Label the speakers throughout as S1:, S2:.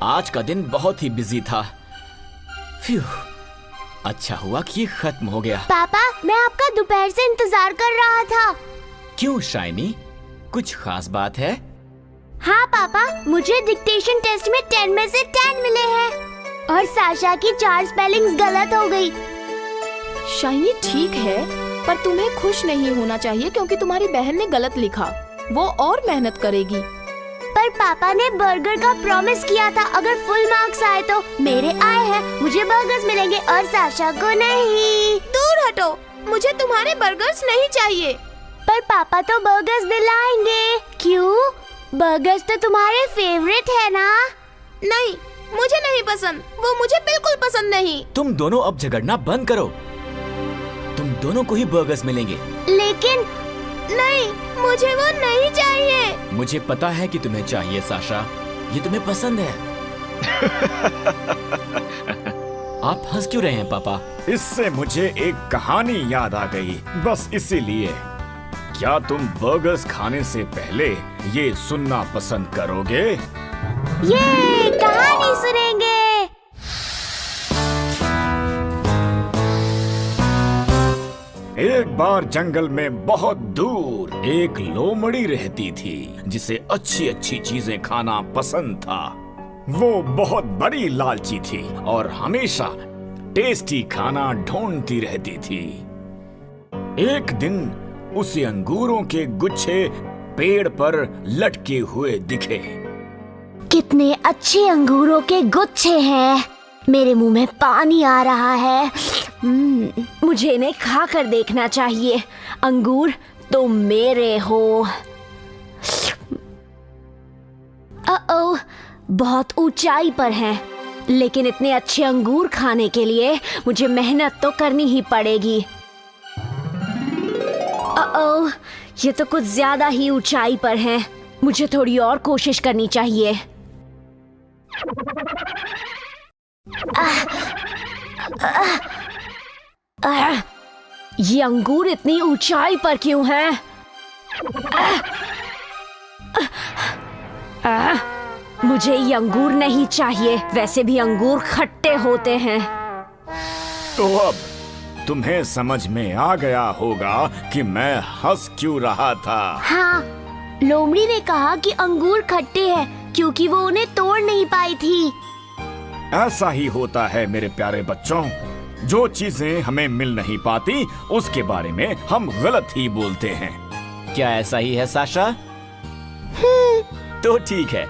S1: आज का दिन बहुत ही बिजी था। फ्यू, अच्छा हुआ कि ये खत्म हो गया।
S2: पापा, मैं आपका दोपहर से इंतजार कर रहा था।
S1: क्यों शाइनी, कुछ खास बात है?
S2: हाँ पापा, मुझे डिक्टेशन टेस्ट में 10 में से 10 मिले हैं और साशा की 4 स्पेलिंग्स गलत हो गई।
S3: शाइनी ठीक है, पर तुम्हें खुश नहीं होना चाहिए क्योंकि तुम्हारी बहन ने गलत लिखा। वो और मेहनत करेगी।
S2: पर पापा ने बर्गर का प्रॉमिस किया था, अगर फुल मार्क्स आए तो मेरे आए हैं, मुझे बर्गर्स मिलेंगे और साशा को नहीं।
S3: दूर हटो, मुझे तुम्हारे बर्गर्स नहीं चाहिए।
S2: पर पापा तो बर्गर्स दिलाएंगे। क्यों? बर्गर्स तो तुम्हारे फेवरेट है ना?
S3: नहीं, मुझे नहीं पसंद, वो मुझे बिल्कुल पसंद नहीं।
S1: तुम दोनों अब झगड़ना बंद करो, तुम दोनों को ही बर्गर्स मिलेंगे।
S2: लेकिन
S3: नहीं, मुझे वो नहीं चाहिए।
S1: मुझे पता है कि तुम्हें चाहिए साशा, ये तुम्हें पसंद है। आप हंस क्यों रहे हैं पापा?
S4: इससे मुझे एक कहानी याद आ गई, बस इसीलिए। क्या तुम बर्गर्स खाने से पहले ये सुनना पसंद करोगे?
S2: ये कहानी सुनेंगे।
S4: एक बार जंगल में बहुत दूर एक लोमड़ी रहती थी जिसे अच्छी अच्छी चीजें खाना पसंद था। वो बहुत बड़ी लालची थी और हमेशा टेस्टी खाना ढूंढती रहती थी। एक दिन उसे अंगूरों के गुच्छे पेड़ पर लटके हुए दिखे।
S2: कितने अच्छे अंगूरों के गुच्छे हैं, मेरे मुंह में पानी आ रहा है। मुझे इन्हें खा कर देखना चाहिए। अंगूर तो मेरे हो। बहुत ऊंचाई पर हैं, लेकिन इतने अच्छे अंगूर खाने के लिए मुझे मेहनत तो करनी ही पड़ेगी। ये तो कुछ ज्यादा ही ऊंचाई पर हैं, मुझे थोड़ी और कोशिश करनी चाहिए। ये अंगूर इतनी ऊंचाई पर क्यों हैं? मुझे ये अंगूर नहीं चाहिए, वैसे भी अंगूर खट्टे होते हैं।
S4: तो अब तुम्हें समझ में आ गया होगा कि मैं हंस क्यों रहा था।
S2: हाँ, लोमड़ी ने कहा कि अंगूर खट्टे हैं क्योंकि वो उन्हें तोड़ नहीं पाई थी।
S4: ऐसा ही होता है मेरे प्यारे बच्चों, जो चीजें हमें मिल नहीं पाती उसके बारे में हम गलत ही बोलते हैं।
S1: क्या ऐसा ही है साशा? तो ठीक है,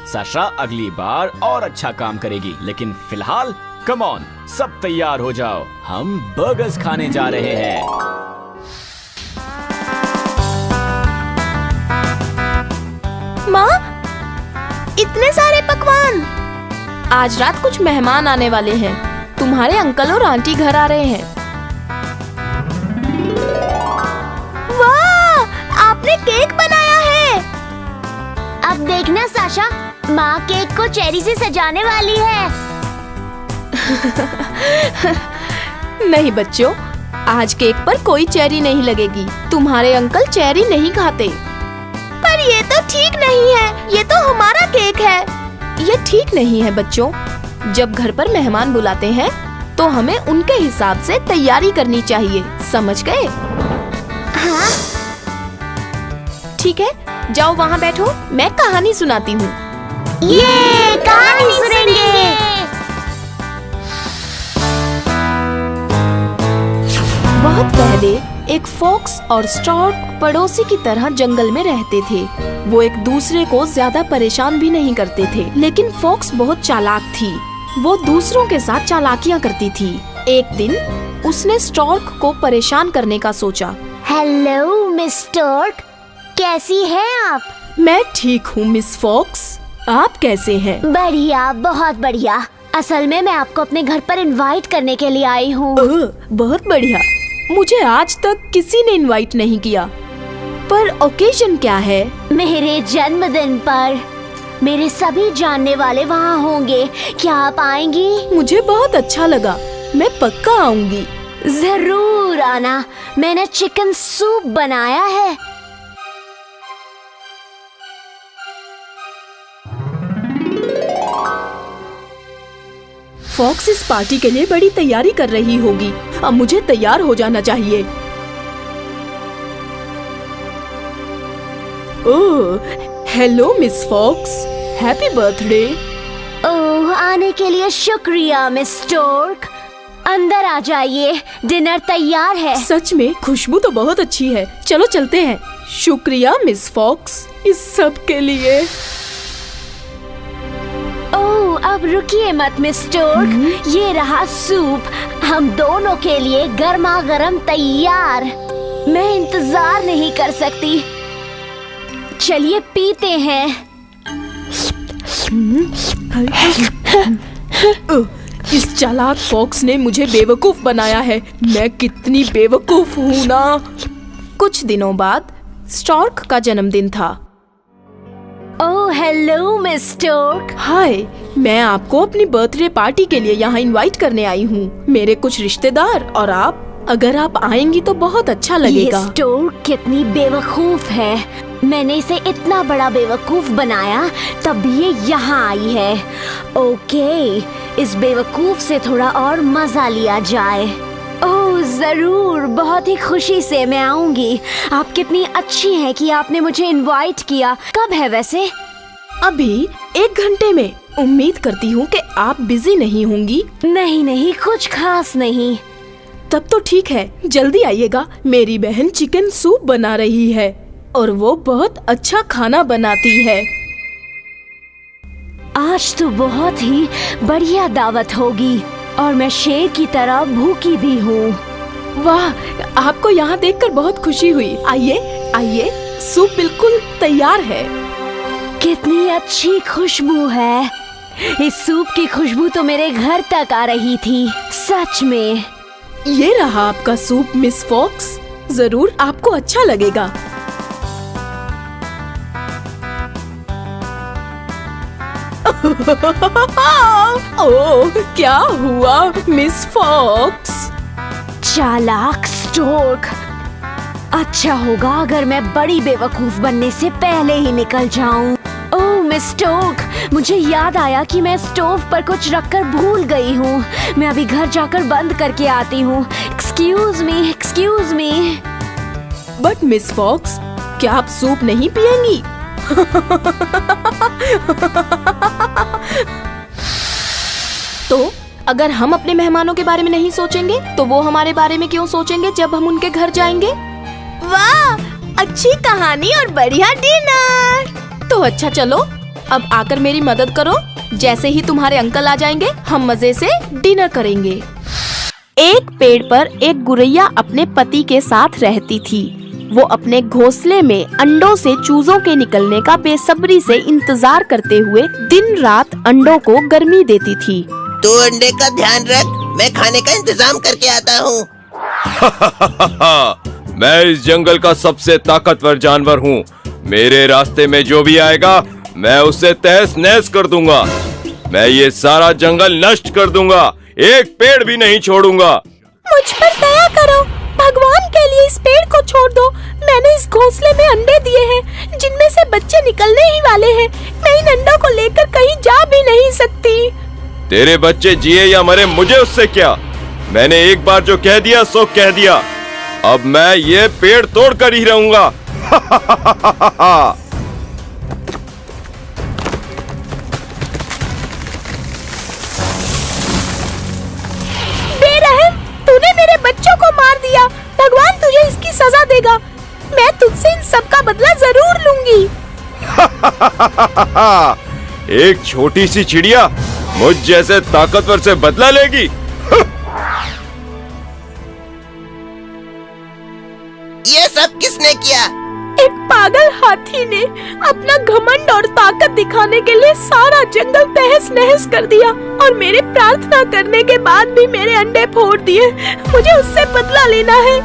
S1: साशा अगली बार और अच्छा काम करेगी, लेकिन फिलहाल कम ऑन, सब तैयार हो जाओ, हम बर्गर्स खाने जा रहे हैं।
S3: माँ, इतने सारे पकवान! आज रात कुछ मेहमान आने वाले हैं। तुम्हारे अंकल और आंटी घर आ रहे हैं। वाह, आपने केक बनाया है।
S2: अब देखना साशा, माँ केक को चेरी से सजाने वाली है।
S3: नहीं बच्चों, आज केक पर कोई चेरी नहीं लगेगी। तुम्हारे अंकल चेरी नहीं खाते। पर ये तो ठीक नहीं है, ये तो हमारा केक है। ये ठीक नहीं है बच्चों, जब घर पर मेहमान बुलाते हैं तो हमें उनके हिसाब से तैयारी करनी चाहिए, समझ गए?
S2: हाँ?
S3: ठीक है, जाओ वहाँ बैठो, मैं कहानी सुनाती हूँ।
S2: ये कहानी सुनेंगे।
S3: बहुत पहले एक फॉक्स और स्टॉर्क पड़ोसी की तरह जंगल में रहते थे। वो एक दूसरे को ज्यादा परेशान भी नहीं करते थे, लेकिन फॉक्स बहुत चालाक थी। वो दूसरों के साथ चालाकियां करती थी। एक दिन उसने स्टॉर्क को परेशान करने का सोचा।
S2: हेलो मिस स्टॉर्क, कैसी हैं आप?
S3: मैं ठीक हूँ मिस फॉक्स, आप कैसे हैं?
S2: बढ़िया, बहुत बढ़िया। असल में मैं आपको अपने घर पर इनवाइट करने के लिए आई हूँ।
S3: बहुत बढ़िया, मुझे आज तक किसी ने इनवाइट नहीं किया। पर ओकेजन क्या है?
S2: मेरे जन्मदिन पर मेरे सभी जानने वाले वहाँ होंगे, क्या आप आएंगी?
S3: मुझे बहुत अच्छा लगा, मैं पक्का आऊंगी।
S2: जरूर आना, मैंने चिकन सूप बनाया है।
S3: फॉक्स इस पार्टी के लिए बड़ी तैयारी कर रही होगी। अब मुझे तैयार हो जाना चाहिए। Oh, hello miss Fox, happy birthday.
S2: Oh, आने के लिए शुक्रिया मिस स्टोर्क। अंदर आ जाइए, डिनर तैयार है।
S3: सच में खुशबू तो बहुत अच्छी है। चलो चलते हैं। शुक्रिया मिस फॉक्स इस सब के लिए।
S2: ओह, अब रुकिए मत मिस स्टोर्क, ये रहा सूप, हम दोनों के लिए गर्मा गर्म तैयार। मैं इंतजार नहीं कर सकती। चलिए पीते हैं।
S3: इस चालाक फॉक्स ने मुझे बेवकूफ बनाया है। मैं कितनी बेवकूफ हूँ ना। कुछ दिनों बाद स्टॉर्क का जन्मदिन था।
S2: ओह, हेलो मिस स्टोर्क।
S3: हाय, मैं आपको अपनी बर्थडे पार्टी के लिए यहाँ इनवाइट करने आई हूँ। मेरे कुछ रिश्तेदार और आप। अगर आप आएंगी तो बहुत अच्छा लगेगा।
S2: ये स्टोर्क कितनी बेवकूफ है। मैंने इसे इतना बड़ा बेवकूफ बनाया तब भी ये यहाँ आई है। ओके, इस बेवकूफ से थोड़ा और मजा लिया जाए। ओह जरूर, बहुत ही खुशी से मैं आऊंगी। आप कितनी अच्छी हैं कि आपने मुझे इनवाइट किया। कब है वैसे?
S3: अभी 1 घंटे में। उम्मीद करती हूँ कि आप बिजी नहीं होंगी।
S2: नहीं नहीं, कुछ खास नहीं।
S3: तब तो ठीक है, जल्दी आइएगा। मेरी बहन चिकन सूप बना रही है और वो बहुत अच्छा खाना बनाती है।
S2: आज तो बहुत ही बढ़िया दावत होगी और मैं शेर की तरह भूखी भी हूँ।
S3: वाह, आपको यहाँ देखकर बहुत खुशी हुई। आइए आइए, सूप बिल्कुल तैयार है।
S2: कितनी अच्छी खुशबू है। इस सूप की खुशबू तो मेरे घर तक आ रही थी। सच में।
S3: ये रहा आपका सूप मिस फॉक्स, जरूर आपको अच्छा लगेगा। ओह, क्या हुआ मिस फॉक्स?
S2: चालाक स्टोर्क। अच्छा होगा अगर मैं बड़ी बेवकूफ बनने से पहले ही निकल जाऊं। ओह मिस स्टोर्क, मुझे याद आया कि मैं स्टोव पर कुछ रखकर भूल गई हूँ। मैं अभी घर जाकर बंद करके आती हूँ। Excuse me, excuse me.
S3: But miss Fox, क्या आप सूप नहीं पिएंगी? तो अगर हम अपने मेहमानों के बारे में नहीं सोचेंगे तो वो हमारे बारे में क्यों सोचेंगे जब हम उनके घर जाएंगे? वाह, अच्छी कहानी और बढ़िया डिनर। तो अच्छा चलो, अब आकर मेरी मदद करो। जैसे ही तुम्हारे अंकल आ जाएंगे हम मजे से डिनर करेंगे। एक पेड़ पर एक गुरैया अपने पति के साथ रहती थी। वो अपने घोंसले में अंडों से चूजों के निकलने का बेसब्री से इंतजार करते हुए दिन रात अंडों को गर्मी देती थी।
S5: तू अंडे का ध्यान रख, मैं खाने का इंतजाम करके आता हूँ।
S6: मैं इस जंगल का सबसे ताकतवर जानवर हूँ। मेरे रास्ते में जो भी आएगा मैं उसे तहस नहस कर दूंगा। मैं ये सारा जंगल नष्ट कर दूंगा, एक पेड़ भी नहीं छोड़ूंगा।
S3: मुझ पर दया करो, भगवान के लिए इस पेड़ को छोड़ दो। मैंने इस घोंसले में अंडे दिए हैं जिनमें से बच्चे निकलने ही वाले हैं। मैं इन अंडों को लेकर कहीं जा भी नहीं सकती।
S6: तेरे बच्चे जिए या मरे मुझे उससे क्या। मैंने एक बार जो कह दिया सो कह दिया। अब मैं ये पेड़ तोड़ कर ही रहूंगा।
S3: बेरहम, तूने मेरे बच्चों को मार दिया। भगवान तुझे इसकी सजा देगा। मैं तुझसे इन सब का बदला जरूर लूंगी।
S6: एक छोटी सी चिड़िया मुझ जैसे ताकतवर से बदला लेगी?
S5: ये सब किसने किया?
S3: एक पागल हाथी ने अपना घमंड और ताकत दिखाने के लिए सारा जंगल तहस नहस कर दिया और मेरे प्रार्थना करने के बाद भी मेरे अंडे फोड़ दिए। मुझे उससे बदला लेना है।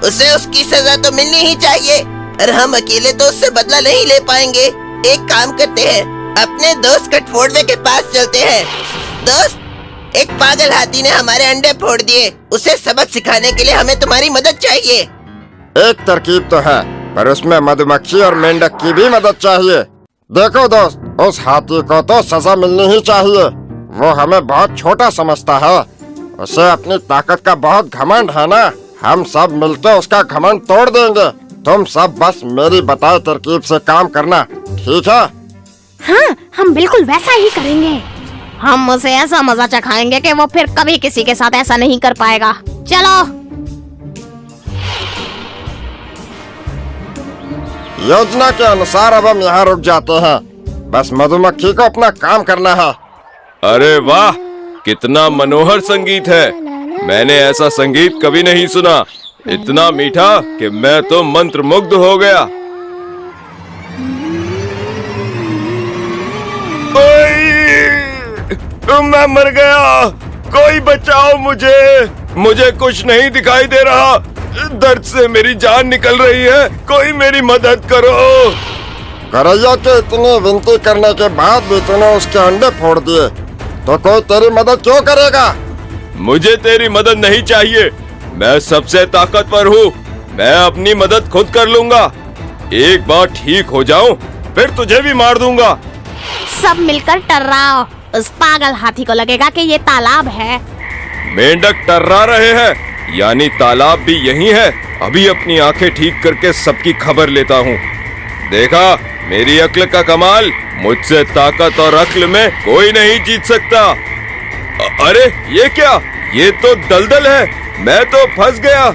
S5: उसे उसकी सजा तो मिलनी ही चाहिए और हम अकेले तो उससे बदला नहीं ले पाएंगे। एक काम करते हैं, अपने दोस्त कटफोड़वे के पास चलते हैं। दोस्त, एक पागल हाथी ने हमारे अंडे फोड़ दिए। उसे सबक सिखाने के लिए हमें तुम्हारी मदद चाहिए।
S7: एक तरकीब तो है, पर उसमें मधुमक्खी और मेंढक की भी मदद चाहिए। देखो दोस्त, उस हाथी को तो सजा मिलनी ही चाहिए। वो हमें बहुत छोटा समझता है। उसे अपनी ताकत का बहुत घमंड है ना। हम सब मिलकर उसका घमंड तोड़ देंगे। तुम सब बस मेरी बताई तरकीब से काम करना, ठीक है?
S3: हाँ, हम बिल्कुल वैसा ही करेंगे। हम उसे ऐसा मजा चखाएंगे कि वो फिर कभी किसी के साथ ऐसा नहीं कर पाएगा। चलो।
S7: योजना के अनुसार अब हम यहाँ रुक जाते हैं। बस मधुमक्खी को अपना काम करना है।
S6: अरे वाह, कितना मनोहर संगीत है। मैंने ऐसा संगीत कभी नहीं सुना। इतना मीठा कि मैं तो मंत्रमुग्ध हो गया। मैं मर गया, कोई बचाओ मुझे कुछ नहीं दिखाई दे रहा। दर्द से मेरी जान निकल रही है, कोई मेरी मदद करो।
S7: करैया के इतनी विनती करने के बाद भी तूने उसके अंडे फोड़ दिए, तो कोई तेरी मदद क्यों करेगा?
S6: मुझे तेरी मदद नहीं चाहिए। मैं सबसे ताकतवर हूँ। मैं अपनी मदद खुद कर लूंगा। एक बार ठीक हो जाऊं, फिर तुझे भी मार दूंगा।
S3: सब मिलकर टर्राओ। उस पागल हाथी को लगेगा कि ये तालाब है।
S6: मेंढक टर्रा रहे हैं, यानी तालाब भी यही है। अभी अपनी आंखें ठीक करके सबकी खबर लेता हूँ। देखा मेरी अक्ल का कमाल। मुझसे ताकत और अक्ल में कोई नहीं जीत सकता। अरे ये क्या? ये तो दलदल है। मैं तो फंस गया।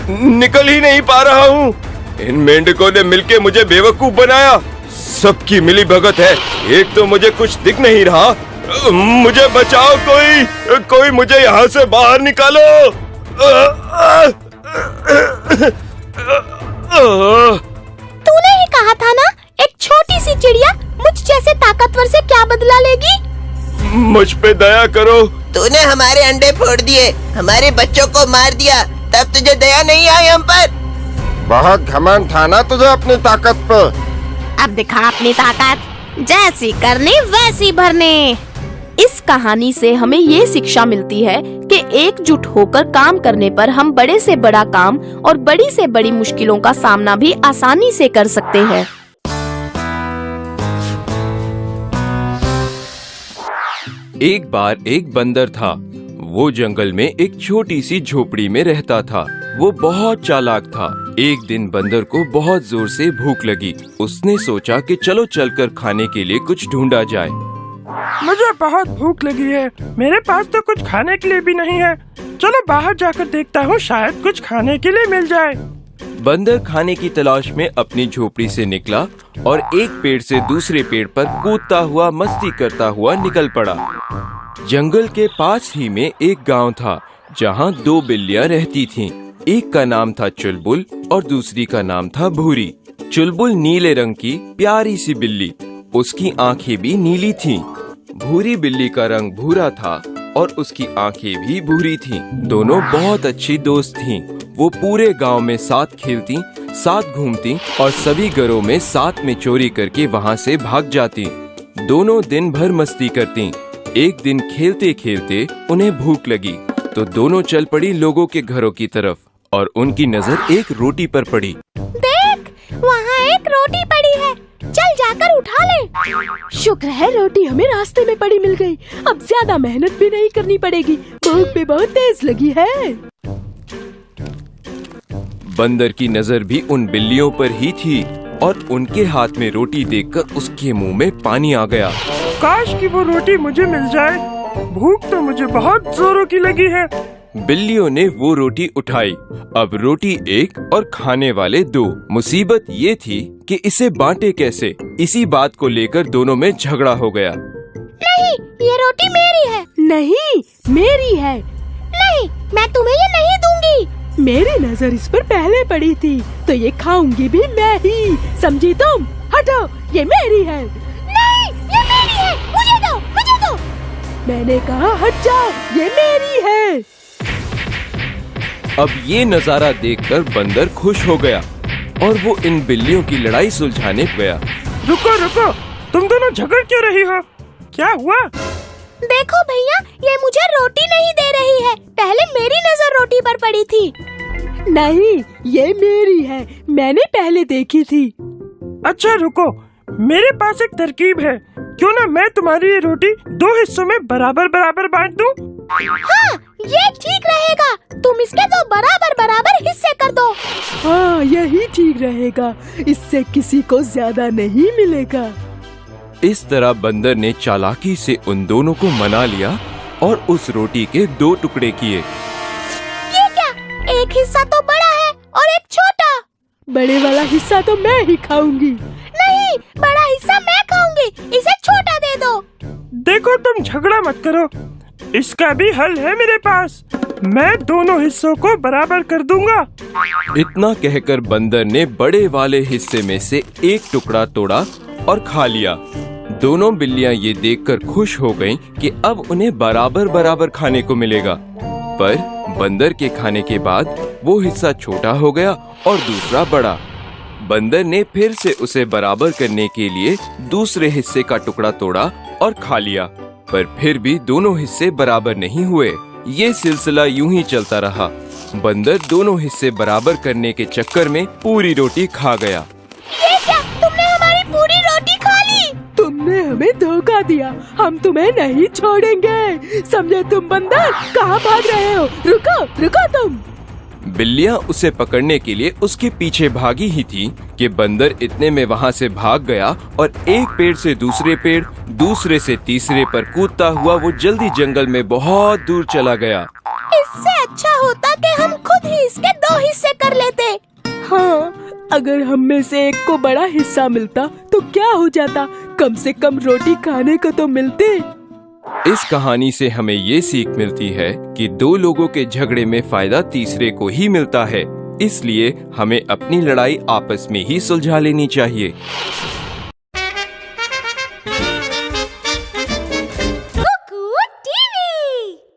S6: निकल ही नहीं पा रहा हूँ। इन मेंढकों ने मिलके मुझे बेवकूफ बनाया। सबकी मिली भगत है। एक तो मुझे कुछ दिख नहीं रहा। मुझे बचाओ, कोई मुझे यहाँ से बाहर निकालो।
S3: तूने ही कहा था ना, एक छोटी सी चिड़िया मुझ जैसे ताकतवर से क्या बदला लेगी?
S6: मुझ पे दया करो।
S5: तूने हमारे अंडे फोड़ दिए, हमारे बच्चों को मार दिया, तब तुझे दया नहीं आई हम पर?
S7: बहुत घमंड था ना तुझे अपनी ताकत पे।
S3: अब दिखा अपनी ताकत। जैसी करनी वैसी भरनी। इस कहानी से हमें ये शिक्षा मिलती है कि एकजुट होकर काम करने पर हम बड़े से बड़ा काम और बड़ी से बड़ी मुश्किलों का सामना भी आसानी से कर सकते हैं।
S6: एक बार एक बंदर था। वो जंगल में एक छोटी सी झोपड़ी में रहता था। वो बहुत चालाक था। एक दिन बंदर को बहुत जोर से भूख लगी। उसने सोचा कि चलो चलकर खाने के लिए कुछ ढूंढा जाए।
S8: मुझे बहुत भूख लगी है। मेरे पास तो कुछ खाने के लिए भी नहीं है। चलो बाहर जाकर देखता हूँ, शायद कुछ खाने के लिए मिल जाए।
S6: बंदर खाने की तलाश में अपनी झोपड़ी से निकला और एक पेड़ से दूसरे पेड़ पर कूदता हुआ मस्ती करता हुआ निकल पड़ा। जंगल के पास ही में एक गांव था जहां दो बिल्लियां रहती थीं। एक का नाम था चुलबुल और दूसरी का नाम था भूरी। चुलबुल नीले रंग की प्यारी सी बिल्ली, उसकी आंखें भी नीली थीं। भूरी बिल्ली का रंग भूरा था और उसकी आंखें भी भूरी थीं। दोनों बहुत अच्छी दोस्त थीं। वो पूरे गांव में साथ खेलती, साथ घूमती और सभी घरों में साथ में चोरी करके वहां से भाग जाती। दोनों दिन भर मस्ती करती। एक दिन खेलते खेलते उन्हें भूख लगी तो दोनों चल पड़ी लोगों के घरों की तरफ और उनकी नजर एक रोटी पर पड़ी।
S3: देख, वहाँ एक रोटी पड़ी है, चल जाकर उठा ले।
S9: शुक्र है रोटी हमें रास्ते में पड़ी मिल गई। अब ज्यादा मेहनत भी नहीं करनी पड़ेगी। भूख भी बहुत तेज लगी है।
S6: बंदर की नजर भी उन बिल्लियों पर ही थी और उनके हाथ में रोटी देखकर उसके मुंह में पानी आ गया।
S8: काश कि वो रोटी मुझे मिल जाए। भूख तो मुझे बहुत जोरों की लगी है।
S6: बिल्लियों ने वो रोटी उठाई। अब रोटी एक और खाने वाले दो। मुसीबत ये थी कि इसे बांटे कैसे। इसी बात को लेकर दोनों में झगड़ा हो गया।
S3: नहीं, ये रोटी मेरी है।
S9: नहीं, मेरी है।
S3: नहीं, मैं तुम्हें ये नहीं दूंगी।
S9: मेरी नजर इस पर पहले पड़ी थी तो ये खाऊंगी भी मैं ही, समझी तुम? हटो, ये मेरी है।
S3: नहीं, ये मेरी है, मुझे दो, मुझे दो।
S9: मैंने कहा हट जाओ, ये मेरी है।
S6: अब ये नजारा देखकर बंदर खुश हो गया और वो इन बिल्लियों की लड़ाई सुलझाने गया।
S8: रुको रुको, तुम दोनों झगड़ क्यों रही हो? क्या हुआ?
S3: देखो भैया, ये मुझे रोटी नहीं दे रही है। पहले मेरी नजर रोटी पर पड़ी थी।
S9: नहीं, ये मेरी है, मैंने पहले देखी थी।
S8: अच्छा रुको, मेरे पास एक तरकीब है। क्यों ना मैं तुम्हारी ये रोटी 2 हिस्सों में बराबर बराबर बांट दूं?
S3: हाँ, ये ठीक रहेगा। तुम इसके 2 बराबर बराबर हिस्से कर दो।
S9: हाँ, यही ठीक रहेगा। इससे किसी को ज्यादा नहीं मिलेगा।
S6: इस तरह बंदर ने चालाकी से उन दोनों को मना लिया और उस रोटी के 2 टुकड़े किए।
S3: ये क्या? एक हिस्सा तो बड़ा है और एक छोटा।
S9: बड़े वाला हिस्सा तो मैं ही खाऊंगी।
S3: नहीं, बड़ा हिस्सा मैं खाऊंगी। इसे छोटा दे दो।
S8: देखो तुम झगड़ा मत करो, इसका भी हल है मेरे पास। मैं दोनों हिस्सों को बराबर कर दूंगा।
S6: इतना कहकर बंदर ने बड़े वाले हिस्से में से एक टुकड़ा तोड़ा और खा लिया। दोनों बिल्लियां ये देखकर खुश हो गईं कि अब उन्हें बराबर बराबर खाने को मिलेगा। पर बंदर के खाने के बाद वो हिस्सा छोटा हो गया और दूसरा बड़ा। बंदर ने फिर से उसे बराबर करने के लिए दूसरे हिस्से का टुकड़ा तोड़ा और खा लिया, पर फिर भी दोनों हिस्से बराबर नहीं हुए। ये सिलसिला यूं ही चलता रहा। बंदर दोनों हिस्से बराबर करने के चक्कर में पूरी रोटी खा गया।
S3: ये क्या? तुमने हमारी पूरी रोटी खा ली।
S9: तुमने हमें धोखा दिया। हम तुम्हें नहीं छोड़ेंगे। समझे तुम बंदर? कहाँ भाग रहे हो? रुको, रुको तुम।
S6: बिल्लियां उसे पकड़ने के लिए उसके पीछे भागी ही थी कि बंदर इतने में वहाँ से भाग गया और एक पेड़ से दूसरे पेड़, दूसरे से तीसरे पर कूदता हुआ वो जल्दी जंगल में बहुत दूर चला गया।
S3: इससे अच्छा होता कि हम खुद ही इसके 2 हिस्से कर लेते।
S9: हाँ, अगर हम में से एक को बड़ा हिस्सा मिलता तो क्या हो जाता? कम से कम रोटी खाने को तो मिलती।
S6: इस कहानी से हमें ये सीख मिलती है कि 2 लोगों के झगड़े में फायदा तीसरे को ही मिलता है। इसलिए हमें अपनी लड़ाई आपस में ही सुलझा लेनी चाहिए।